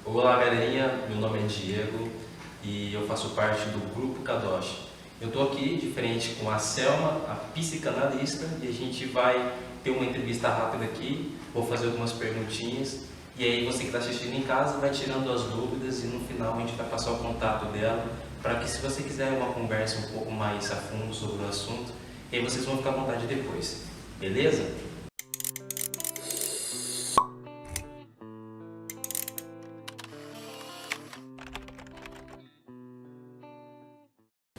Olá galerinha, meu nome é Diego e eu faço parte do Grupo Kadoshi. Eu estou aqui diferente com a Selma, a psicanalista, e a gente vai ter uma entrevista rápida aqui, vou fazer algumas perguntinhas e aí você que está assistindo em casa vai tirando as dúvidas e no final a gente vai passar o contato dela para que se você quiser uma conversa um pouco mais a fundo sobre o assunto, aí vocês vão ficar à vontade depois, beleza?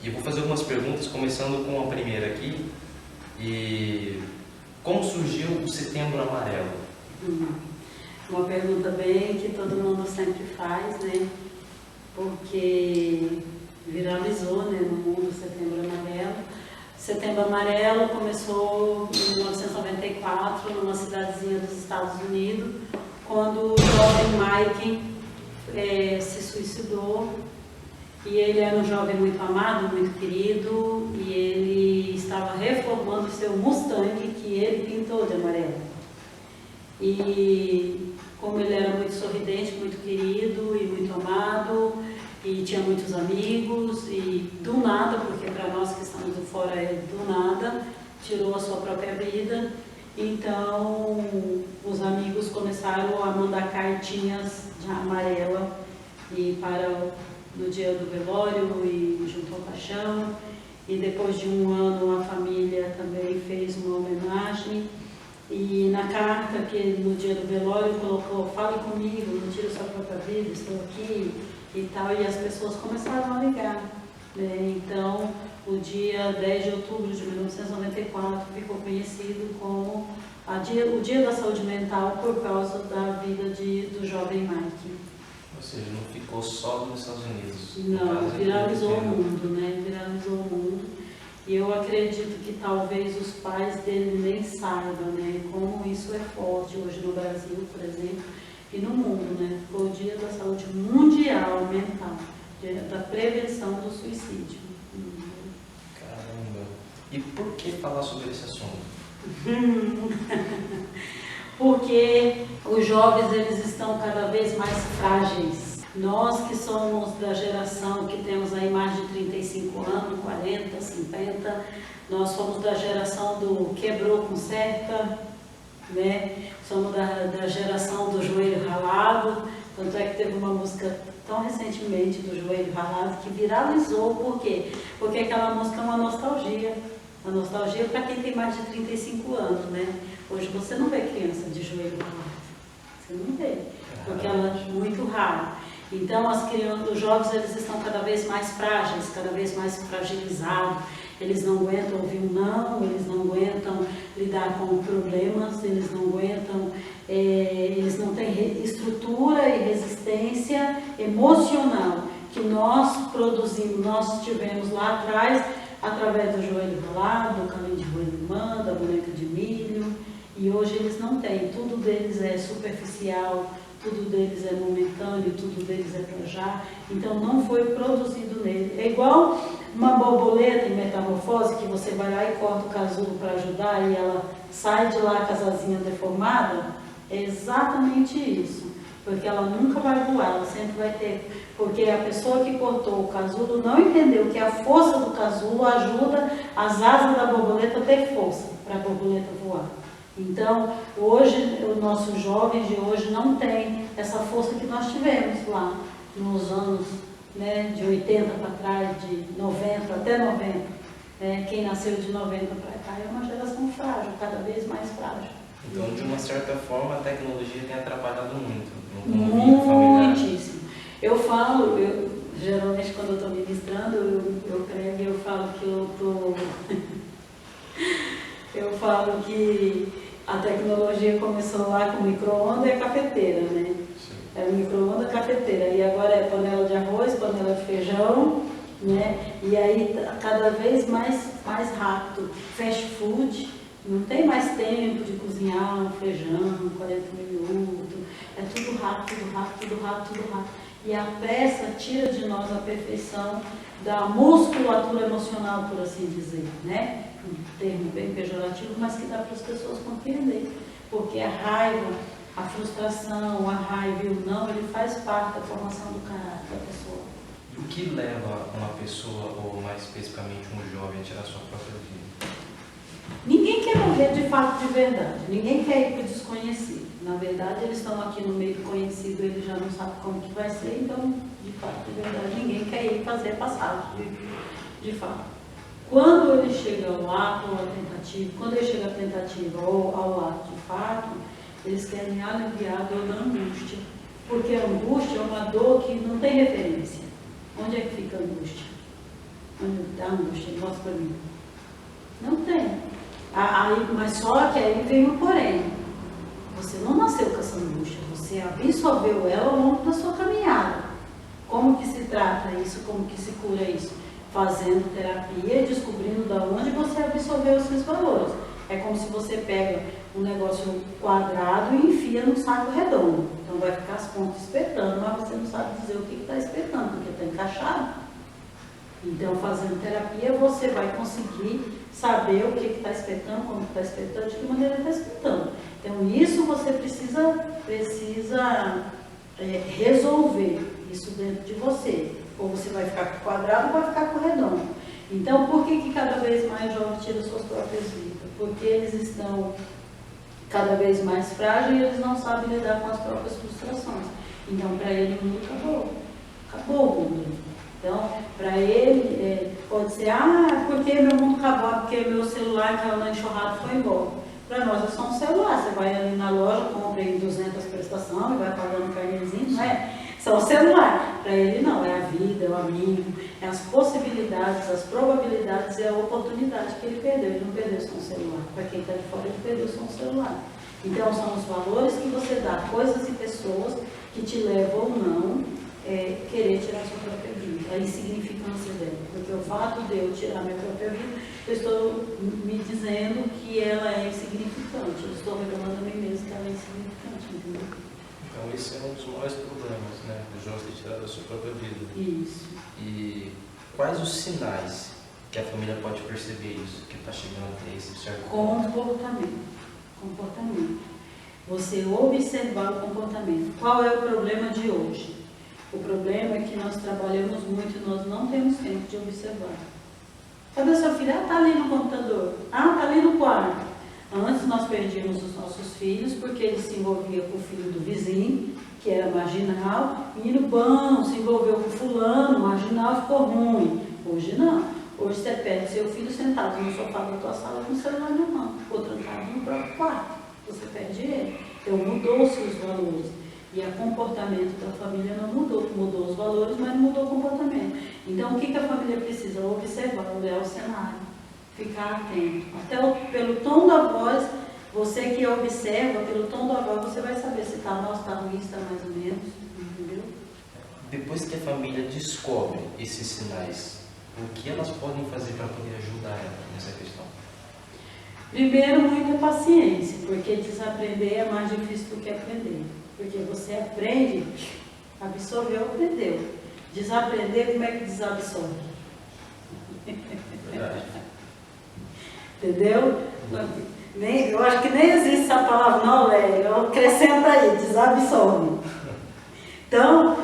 E eu vou fazer algumas perguntas, começando com a primeira aqui. E como surgiu o Setembro Amarelo? Uma pergunta bem que todo mundo sempre faz, né? Porque viralizou, né, no mundo o Setembro Amarelo. Setembro Amarelo começou em 1994, numa cidadezinha dos Estados Unidos, quando o jovem Mike se suicidou. E ele era um jovem muito amado, muito querido, e ele estava reformando o seu Mustang, que ele pintou de amarelo. E como ele era muito sorridente, muito querido e muito amado, e tinha muitos amigos, e do nada, porque para nós que estamos de fora é do nada, tirou a sua própria vida. Então os amigos começaram a mandar cartinhas de amarela e no dia do velório e junto ao caixão, e depois de um ano a família também fez uma homenagem, e na carta que no dia do velório colocou: fale comigo, não tire sua própria vida, estou aqui e tal, e as pessoas começaram a ligar, né? Então o dia 10 de outubro de 1994 ficou conhecido como o Dia da Saúde Mental por causa da vida do jovem Mike. Ou seja, não ficou só nos Estados Unidos. Não, viralizou o mundo, né? Viralizou o mundo. E eu acredito que talvez os pais dele nem saibam, né? Como isso é forte hoje no Brasil, por exemplo, e no mundo, né? Foi o Dia da Saúde Mundial Mental, da prevenção do suicídio. Caramba! E por que falar sobre esse assunto? Porque os jovens, eles estão cada vez mais frágeis. Nós que somos da geração que temos aí mais de 35 anos, 40, 50, nós somos da geração do quebrou, conserta, né? Somos da geração do joelho ralado. Tanto é que teve uma música tão recentemente do joelho ralado que viralizou. Por quê? Porque aquela música é uma nostalgia. A nostalgia para quem tem mais de 35 anos, né? Hoje você não vê criança de joelho ralado. Você não vê, porque ela é muito rara. Então os jovens, eles estão cada vez mais frágeis, cada vez mais fragilizados. Eles não aguentam ouvir um não, eles não aguentam lidar com problemas, eles não aguentam, eles não têm estrutura e resistência emocional que nós produzimos, nós tivemos lá atrás, através do joelho ralado, do caminho de rolimã, da boneca de milho, e hoje eles não têm. Tudo deles é superficial, tudo deles é momentâneo, tudo deles é pra já, então não foi produzido nele. É igual uma borboleta em metamorfose, que você vai lá e corta o casulo para ajudar e ela sai de lá com as asinhas deformadas. É exatamente isso, porque ela nunca vai voar, ela sempre vai ter, porque a pessoa que cortou o casulo não entendeu que a força do casulo ajuda as asas da borboleta a ter força para a borboleta voar. Então, hoje, os nossos jovens de hoje não têm essa força que nós tivemos lá nos anos, né, de 80 para trás, de 90 até 90. Quem nasceu de 90 para cá é uma geração frágil, cada vez mais frágil. Então, de uma certa forma, a tecnologia tem atrapalhado muito no convívio familiar. Muitíssimo. Eu falo, geralmente quando eu estou ministrando, eu prego e eu falo que eu falo que a tecnologia começou lá com micro-ondas e a cafeteira, né? É micro-ondas, cafeteira, e agora é panela de arroz, panela de feijão, né? E aí cada vez mais rápido, fast food, não tem mais tempo de cozinhar um feijão, 40 minutos, é tudo rápido, tudo rápido, tudo rápido, tudo rápido. E a pressa tira de nós a perfeição da musculatura emocional, por assim dizer, né? Um termo bem pejorativo, mas que dá para as pessoas compreenderem, porque a raiva, a frustração, a raiva e o não, ele faz parte da formação do caráter da pessoa. E o que leva uma pessoa, ou mais especificamente um jovem, a tirar sua própria vida? Ninguém quer morrer de fato de verdade, ninguém quer ir para o desconhecido. Na verdade, eles estão aqui no meio do conhecido, eles já não sabem como que vai ser, então, de fato, de verdade, ninguém quer ir fazer a passagem, de fato. Quando ele chega ao ato ou à tentativa, quando ele chega à tentativa ou ao ato de fato, eles querem aliviar a dor da angústia, porque a angústia é uma dor que não tem referência. Onde é que fica a angústia? Onde está a angústia? Mostra para mim. Não tem. Aí, mas só que aí vem o porém. Você não nasceu com essa angústia, você absorveu ela ao longo da sua caminhada. Como que se trata isso? Como que se cura isso? Fazendo terapia e descobrindo de onde você absorveu esses valores. É como se você pega um negócio quadrado e enfia num saco redondo. Então vai ficar as pontas espetando, mas você não sabe dizer o que está espetando, porque está encaixado. Então, fazendo terapia, você vai conseguir saber o que está espetando, como está espetando, de que maneira está espetando. Então, isso você precisa resolver isso dentro de você. Ou você vai ficar com o quadrado ou vai ficar com o redondo. Então, por que cada vez mais jovens tiram suas próprias vidas? Porque eles estão cada vez mais frágeis e eles não sabem lidar com as próprias frustrações. Então, para ele, o mundo acabou. Acabou o mundo. Então, para ele, pode ser, porque meu mundo acabou, porque meu celular caiu na enxurrada e foi embora. Para nós é só um celular. Você vai ali na loja, compra em 200 prestações e vai pagando carnezinho, não é? Só o celular. Para ele não, é a vida, é o amigo, é as possibilidades, as probabilidades e a oportunidade que ele perdeu. Ele não perdeu só um celular. Para quem está de fora, ele perdeu só um celular. Então, são os valores que você dá, coisas e pessoas que te levam ou não querer tirar sua própria vida, a insignificância dela. Porque o fato de eu tirar minha própria vida, eu estou me dizendo que ela é insignificante. Eu estou revelando a mim mesmo que ela é insignificante, entendeu? Então esse é um dos maiores problemas, né? O jovem ter tirado a sua própria vida. Isso. E quais os sinais que a família pode perceber isso, que está chegando até esse certo ponto? Comportamento. Você observar o comportamento. Qual é o problema de hoje? O problema é que nós trabalhamos muito e nós não temos tempo de observar. Cadê seu filho? Está ali no computador. Está ali no quarto. Antes nós perdíamos os nossos filhos porque ele se envolvia com o filho do vizinho, que era marginal. Menino bom, se envolveu com fulano, marginal, ficou ruim. Hoje não. Hoje você perde seu filho sentado no sofá da tua sala com o celular na mão. Ficou trancado no próprio quarto. Você perde ele. Então mudou-se os valores. E o comportamento da família não mudou. Mudou os valores, mas não mudou o comportamento. Então, o que a família precisa? Observar, olhar o cenário, ficar atento. Até pelo tom da voz, você que observa, pelo tom da voz, você vai saber se está mal, se está ruim, se está mais ou menos. Entendeu? Depois que a família descobre esses sinais, o que elas podem fazer para poder ajudar ela nessa questão? Primeiro, muita paciência, porque desaprender é mais difícil do que aprender. Porque você aprende, absorveu, aprendeu. Desaprender, como é que desabsorve? Verdade. Entendeu? Eu acho que nem existe essa palavra, não, Léo. Acrescenta aí, desabsorve. Então,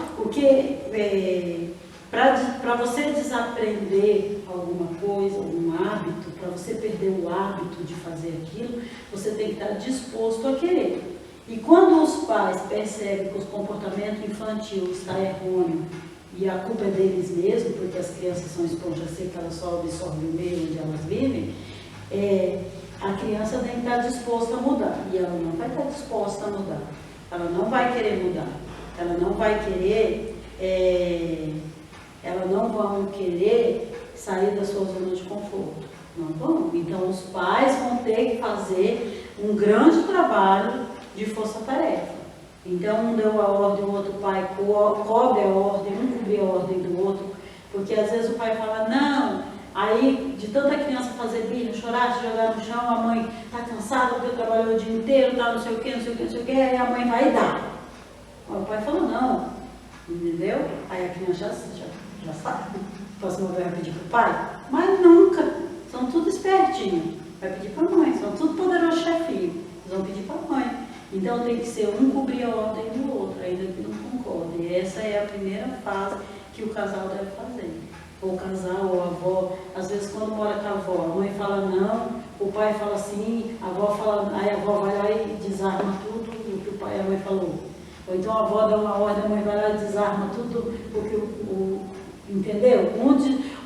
para você desaprender alguma coisa, algum hábito, para você perder o hábito de fazer aquilo, você tem que estar disposto a querer. E quando os pais percebem que o comportamento infantil está errôneo, e a culpa é deles mesmos, porque as crianças são esponja seca, elas só absorvem o meio onde elas vivem, a criança tem que estar disposta a mudar. E ela não vai estar disposta a mudar. Ela não vai querer mudar. Ela não vai querer, sair da sua zona de conforto. Não vão. Então os pais vão ter que fazer um grande trabalho de força-tarefa. Então um deu a ordem, o outro pai cobre a ordem, um cobre a ordem do outro, porque às vezes o pai fala, não, aí de tanta criança fazer birra, chorar, se jogar no chão, a mãe está cansada porque trabalhou o dia inteiro, tá, não sei o que, aí a mãe vai dar. Aí o pai falou, não, entendeu? Aí a criança já sabe, próxima vez vai pedir para o pai, mas nunca, são tudo espertinho, vai pedir para a mãe, são tudo poderoso chefinho, eles vão pedir para a mãe. Então tem que ser um cobrir a ordem do outro, ainda que não concorda. Essa é a primeira fase que o casal deve fazer. Ou o casal, ou a avó. Às vezes, quando mora com a avó, a mãe fala não, o pai fala sim, a avó fala, aí a avó vai lá e desarma tudo o que o pai e a mãe falou. Ou então a avó dá uma ordem, a mãe vai lá e desarma tudo o que entendeu?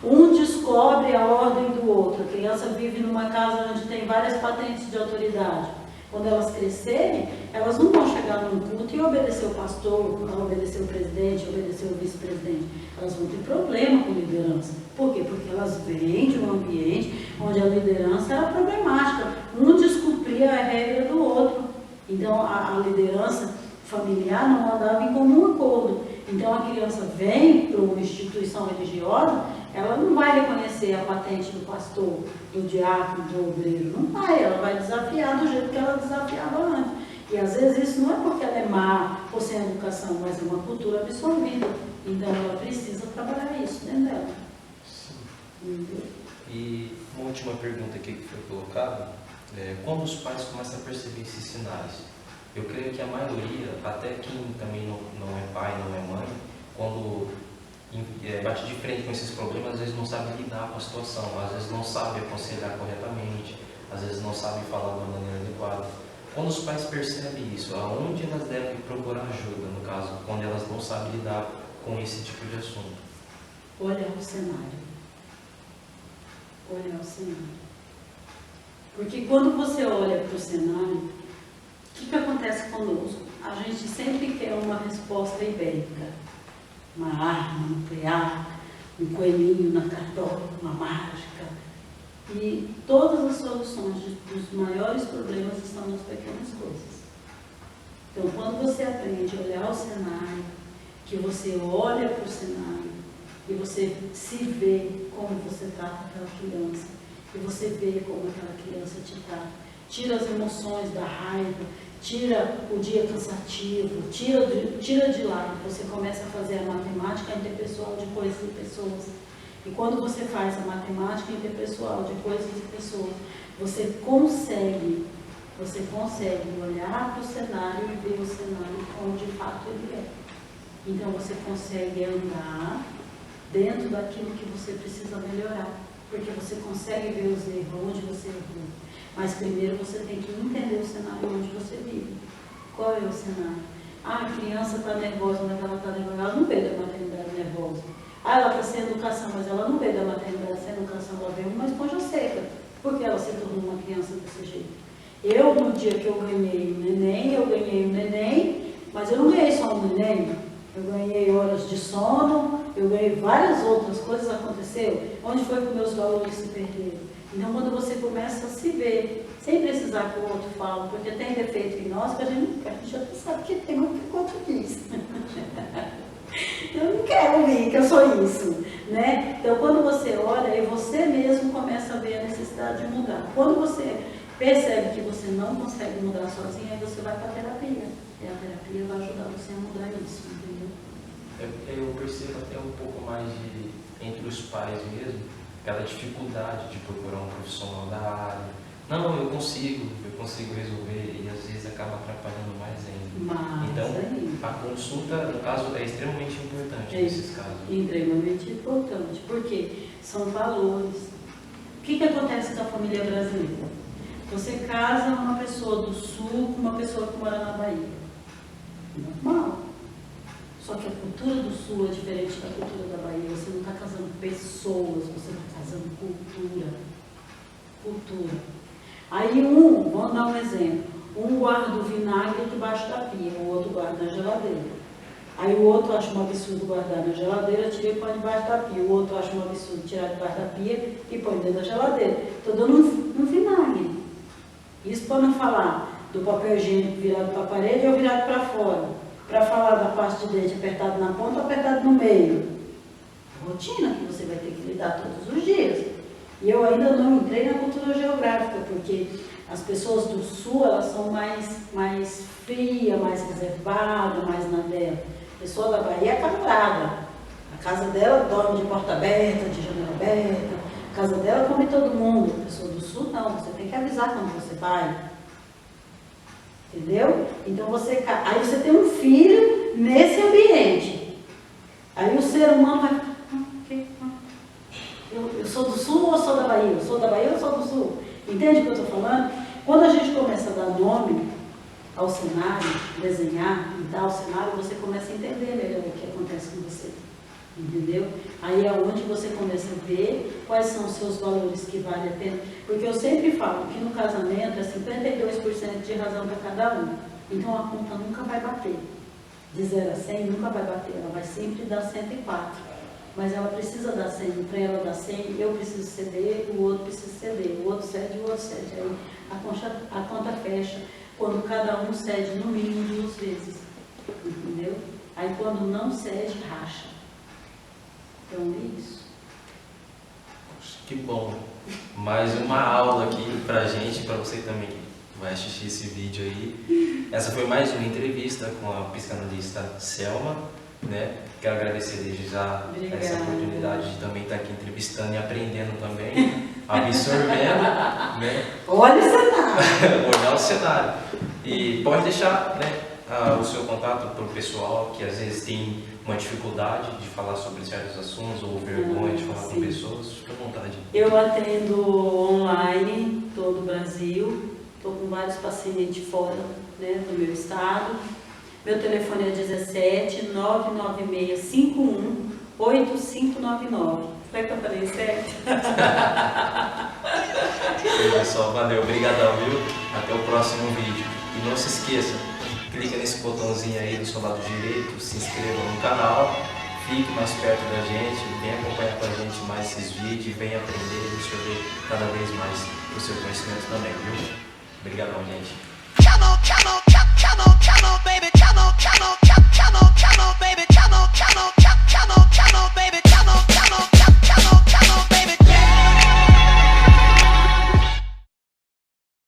Um descobre a ordem do outro. A criança vive numa casa onde tem várias patentes de autoridade. Quando elas crescerem, elas não vão chegar num culto e obedecer o pastor, obedecer o presidente, obedecer o vice-presidente. Elas vão ter problema com liderança. Por quê? Porque elas vêm de um ambiente onde a liderança era problemática. Um descumpria a regra do outro. Então, a liderança familiar não andava em comum acordo. Então, a criança vem para uma instituição religiosa, ela não vai reconhecer a patente do pastor, do diácono, do obreiro. Não vai, ela vai desafiar do jeito que ela desafiava antes. E às vezes isso não é porque ela é má ou sem educação, mas é uma cultura absorvida. Então ela precisa trabalhar isso dentro dela. Sim. E uma última pergunta aqui que foi colocada, quando os pais começam a perceber esses sinais? Eu creio que a maioria, até quem também não é pai, não é mãe, quando bate de frente com esses problemas, às vezes não sabe lidar com a situação, às vezes não sabe aconselhar corretamente, às vezes não sabe falar de uma maneira adequada. Quando os pais percebem isso, aonde elas devem procurar ajuda, no caso, quando elas não sabem lidar com esse tipo de assunto? Olhar o cenário. Olhar o cenário. Porque quando você olha para o cenário, o que acontece conosco? A gente sempre quer uma resposta ibérica. Uma arma nuclear, um coelhinho na cartola, uma mágica. E todas as soluções dos maiores problemas estão nas pequenas coisas. Então, quando você aprende a olhar o cenário, que você olha para o cenário e você se vê como você trata aquela criança, e você vê como aquela criança te trata, tira as emoções da raiva, tira o dia cansativo, tira de lado, você começa a fazer a matemática interpessoal de coisas e pessoas. E quando você faz a matemática interpessoal de coisas e pessoas, você consegue olhar para o cenário e ver o cenário como de fato ele é. Então você consegue andar dentro daquilo que você precisa melhorar, porque você consegue ver os erros onde você errou. Mas primeiro você tem que entender o cenário onde você vive. Qual é o cenário? A criança está nervosa, mas ela está nervosa, ela não veio da maternidade nervosa. Ela está sem educação, mas ela não veio da maternidade sem educação, ela veio uma esponja seca. Por que ela se tornou uma criança desse jeito? Eu, no dia que eu ganhei um neném, mas eu não ganhei só um neném. Eu ganhei horas de sono, eu ganhei várias outras coisas, aconteceu. Onde foi que meus valores se perderam? Então, quando você começa a se ver, sem precisar que o outro fale, porque tem defeito em nós que a gente já sabe que tem, mas que o outro diz. Eu não quero ouvir que eu sou isso, né? Então, quando você olha, e você mesmo começa a ver a necessidade de mudar. Quando você percebe que você não consegue mudar sozinho, aí você vai para a terapia. E a terapia vai ajudar você a mudar isso, entendeu? Eu percebo até um pouco mais entre os pais mesmo, aquela dificuldade de procurar um profissional da área. Não, eu consigo resolver, e às vezes acaba atrapalhando mais ainda. Então, a consulta, no caso, é extremamente importante nesses casos. Extremamente importante, porque são valores. O que acontece com a família brasileira? Você casa uma pessoa do sul com uma pessoa que mora na Bahia. Normal. Só que a cultura do sul é diferente da cultura da Bahia. Você não está casando pessoas, você está casando cultura. Cultura. Aí vamos dar um exemplo. Um guarda o vinagre debaixo da pia, o outro guarda na geladeira. Aí o outro acha um absurdo guardar na geladeira, tira e põe debaixo da pia. O outro acha um absurdo tirar debaixo da pia e põe dentro da geladeira. Estou dando um vinagre. Isso para não falar do papel higiênico virado para a parede ou virado para fora. Para falar da parte de dente apertado na ponta ou apertado no meio. Rotina que você vai ter que lidar todos os dias. E eu ainda não entrei na cultura geográfica, porque as pessoas do sul, elas são mais frias, mais reservadas, mais na dela. A pessoa da Bahia é camarada. A casa dela dorme de porta aberta, de janela aberta. A casa dela come todo mundo. A pessoa do sul, não. Você tem que avisar quando você vai. Entendeu? Então aí você tem um filho nesse ambiente. humano vai eu sou do Sul ou sou da Bahia? Eu sou da Bahia ou sou do Sul? Entende o que eu estou falando? Quando a gente começa a dar nome ao cenário, desenhar e dar ao cenário, você começa a entender melhor o que acontece com você. Entendeu? Aí é onde você começa a ver quais são os seus valores que vale a pena. Porque eu sempre falo que no casamento é 52% de razão para cada um. Então a conta nunca vai bater. De 0 a 100 nunca vai bater. Ela vai sempre dar 104. Mas ela precisa dar 100. Para ela dar 100, eu preciso ceder, o outro precisa ceder. O outro cede, o outro cede. Aí a conta fecha quando cada um cede no mínimo 2 vezes. Entendeu? Aí quando não cede, racha. Então é isso. Que bom. Mais uma aula aqui pra gente, pra você também que vai assistir esse vídeo aí. Essa foi mais uma entrevista com a psicanalista Selma, né? Quero agradecer desde já essa oportunidade de também estar aqui entrevistando e aprendendo também, absorvendo, né? Olha o cenário. Olhar o cenário. E pode deixar, né, o seu contato para o pessoal que às vezes tem uma dificuldade de falar sobre certos assuntos ou vergonha de falar com pessoas, fique à vontade. Eu atendo online todo o Brasil, estou com vários pacientes fora, né, do meu estado. Meu telefone é 17 996 51 8599. Foi que eu falei certo? Pessoal, valeu, obrigadão, viu? Até o próximo vídeo. E não se esqueça, clica nesse botãozinho aí do seu lado direito, se inscreva no canal, fique mais perto da gente, venha acompanhar com a gente mais esses vídeos, venha aprender e absorver cada vez mais o seu conhecimento também, viu? Obrigadão, gente.